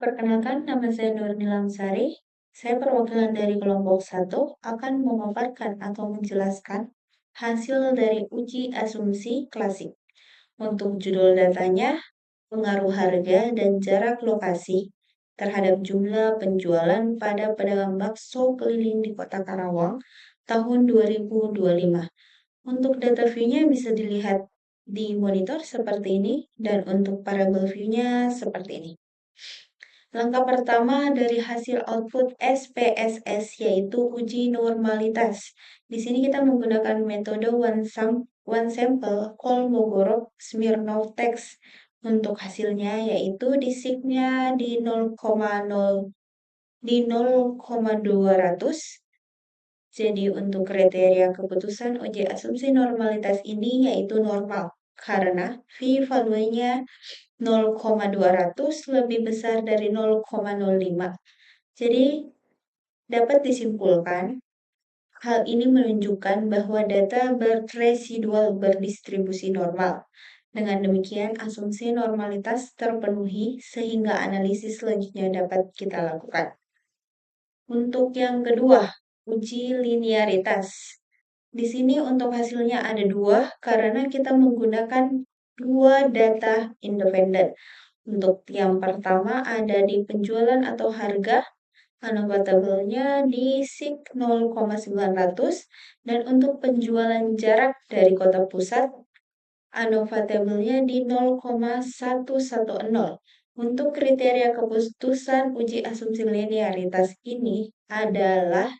Perkenalkan, nama saya Nurni Lamsari. Saya perwakilan dari kelompok 1 akan memaparkan atau menjelaskan hasil dari uji asumsi klasik. Untuk judul datanya, pengaruh harga dan jarak lokasi terhadap jumlah penjualan pada pedagang bakso keliling di Kota Karawang tahun 2025. Untuk data view-nya bisa dilihat di monitor seperti ini, dan untuk variable view-nya seperti ini. Langkah pertama dari hasil output SPSS yaitu uji normalitas. Di sini kita menggunakan metode one sample Kolmogorov Smirnov test. Untuk hasilnya yaitu disiknya di 0,200. Jadi untuk kriteria keputusan uji asumsi normalitas ini yaitu normal karena v-value-nya 0,200 lebih besar dari 0,05. Jadi dapat disimpulkan hal ini menunjukkan bahwa data berresidual berdistribusi normal. Dengan demikian, asumsi normalitas terpenuhi sehingga analisis selanjutnya dapat kita lakukan. Untuk yang kedua, uji linearitas. Di sini untuk hasilnya ada 2 karena kita menggunakan 2 data independen. Untuk yang pertama ada di penjualan atau harga, ANOVA tabelnya di SIK 0,900, dan untuk penjualan jarak dari kota pusat, ANOVA tabelnya di 0,110. Untuk kriteria keputusan uji asumsi linearitas ini adalah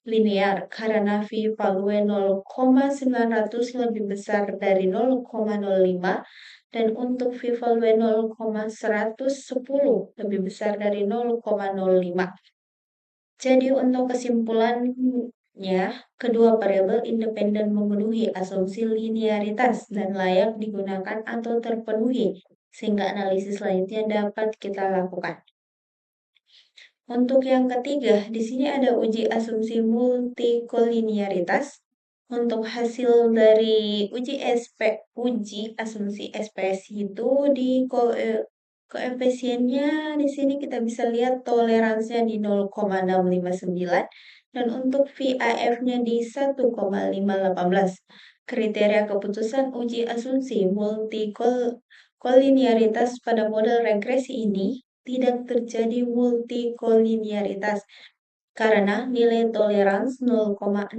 linear karena v-value 0,900 lebih besar dari 0,05 dan untuk v-value 0,110 lebih besar dari 0,05. Jadi untuk kesimpulannya, kedua variabel independen memenuhi asumsi linearitas dan layak digunakan atau terpenuhi, sehingga analisis selanjutnya dapat kita lakukan. Untuk yang ketiga, di sini ada uji asumsi multikolinearitas. Untuk hasil dari uji asumsi SPS itu di koefisiennya di sini kita bisa lihat toleransinya di 0,659 dan untuk VAF-nya di 1,518. Kriteria keputusan uji asumsi multikolinearitas pada model regresi ini tidak terjadi multikolinearitas karena nilai tolerans 0,659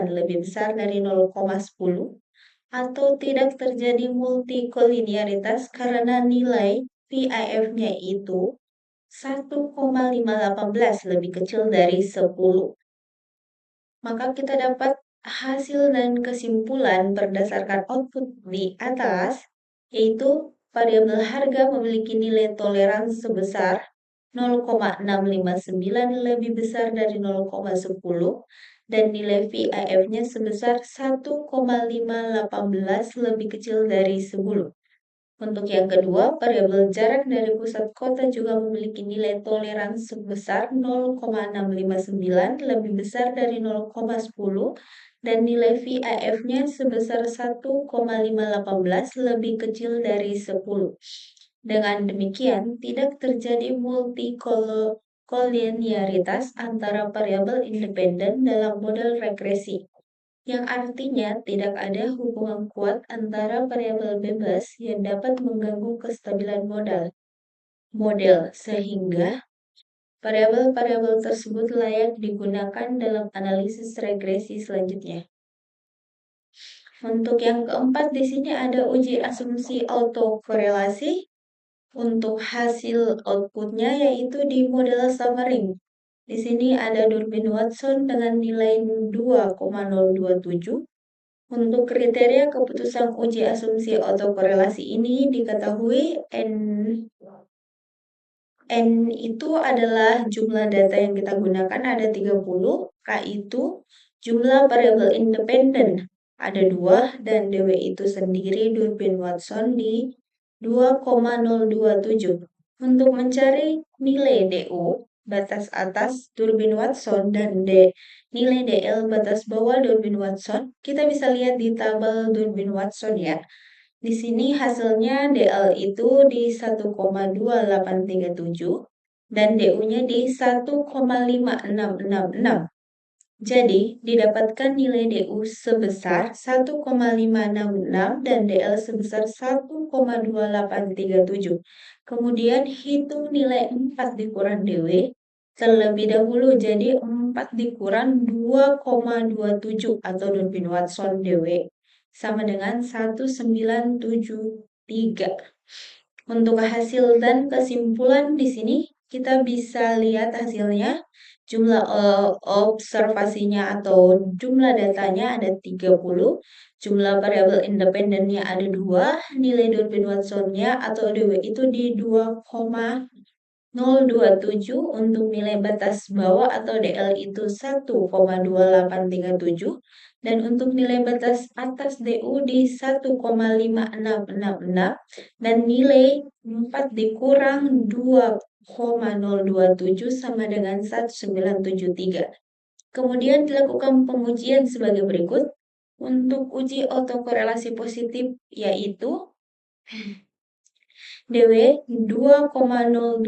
lebih besar dari 0,10 atau tidak terjadi multikolinearitas karena nilai VIF-nya itu 1,518 lebih kecil dari 10. Maka kita dapat hasil dan kesimpulan berdasarkan output di atas, yaitu variabel harga memiliki nilai toleransi sebesar 0,659 lebih besar dari 0,10 dan nilai VIF-nya sebesar 1,518 lebih kecil dari 10. Untuk yang kedua, variabel jarak dari pusat kota juga memiliki nilai toleransi sebesar 0,659 lebih besar dari 0,10 dan nilai VIF-nya sebesar 1,518 lebih kecil dari 10. Dengan demikian, tidak terjadi multikolinearitas antara variabel independen dalam model regresi, yang artinya tidak ada hubungan kuat antara variabel bebas yang dapat mengganggu kestabilan model, sehingga variabel-variabel tersebut layak digunakan dalam analisis regresi selanjutnya. Untuk yang keempat, di sini ada uji asumsi autokorelasi. Untuk hasil outputnya yaitu di model Summering. Di sini ada Durbin Watson dengan nilai 2,027. Untuk kriteria keputusan uji asumsi autokorelasi ini diketahui N itu adalah jumlah data yang kita gunakan ada 30, K itu jumlah variabel independen ada 2, dan DW itu sendiri Durbin Watson di 2,027. Untuk mencari nilai DO batas atas Durbin Watson dan nilai DL batas bawah Durbin Watson, kita bisa lihat di tabel Durbin Watson ya. Di sini hasilnya DL itu di 1,2837 dan DU-nya di 1,5666. Jadi, didapatkan nilai DU sebesar 1,566 dan DL sebesar 1,2837. Kemudian hitung nilai 4 dikurang DW terlebih dahulu. Jadi 4 dikurang 2,27 atau Dunpin Watson DW sama dengan 1973. Untuk hasil dan kesimpulan di sini kita bisa lihat hasilnya. Jumlah observasinya atau jumlah datanya ada 30, jumlah variabel independennya ada 2, nilai Dunpin Watson-nya atau DW itu di 2,027, untuk nilai batas bawah atau DL itu 1,2837, dan untuk nilai batas atas DU di 1,5666, dan nilai 4 dikurang 2,027 sama dengan 1973. Kemudian dilakukan pengujian sebagai berikut. Untuk uji autokorelasi positif yaitu DW 2,027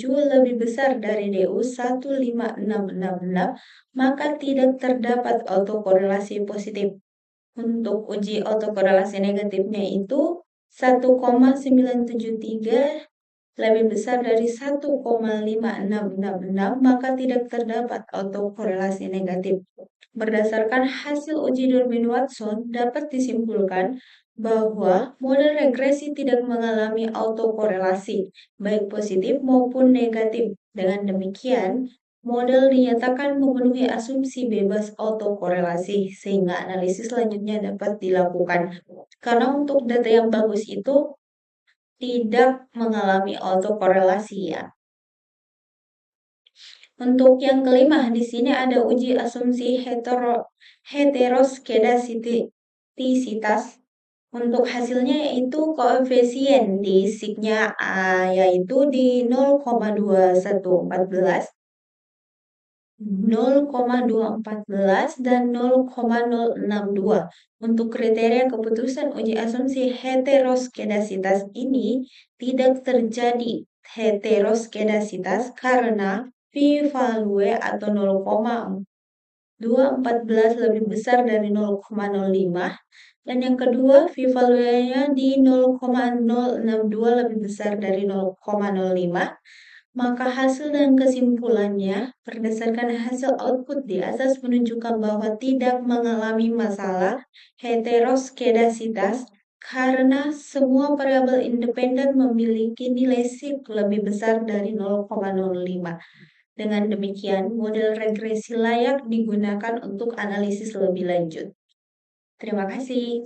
lebih besar dari DU 15666, maka tidak terdapat autokorelasi positif. Untuk uji autokorelasi negatifnya itu 1,973 lebih besar dari 1,5666, maka tidak terdapat autokorelasi negatif. Berdasarkan hasil uji Durbin-Watson, dapat disimpulkan bahwa model regresi tidak mengalami autokorelasi, baik positif maupun negatif. Dengan demikian, model dinyatakan memenuhi asumsi bebas autokorelasi, sehingga analisis selanjutnya dapat dilakukan. Karena untuk data yang bagus itu tidak mengalami autokorelasi ya. Untuk yang kelima, di sini ada uji asumsi heteroskedasitisitas. Untuk hasilnya yaitu koefisien di signya A yaitu di 0,2114, 0,214 dan 0,062. Untuk kriteria keputusan uji asumsi heteroskedasitas ini tidak terjadi heteroskedasitas karena p-value atau 0,214 lebih besar dari 0,05, dan yang kedua p-value-nya di 0,062 lebih besar dari 0,05. Maka hasil dan kesimpulannya berdasarkan hasil output di atas menunjukkan bahwa tidak mengalami masalah heteroskedasitas karena semua variabel independen memiliki nilai sigma lebih besar dari 0,05. Dengan demikian, model regresi layak digunakan untuk analisis lebih lanjut. Terima kasih.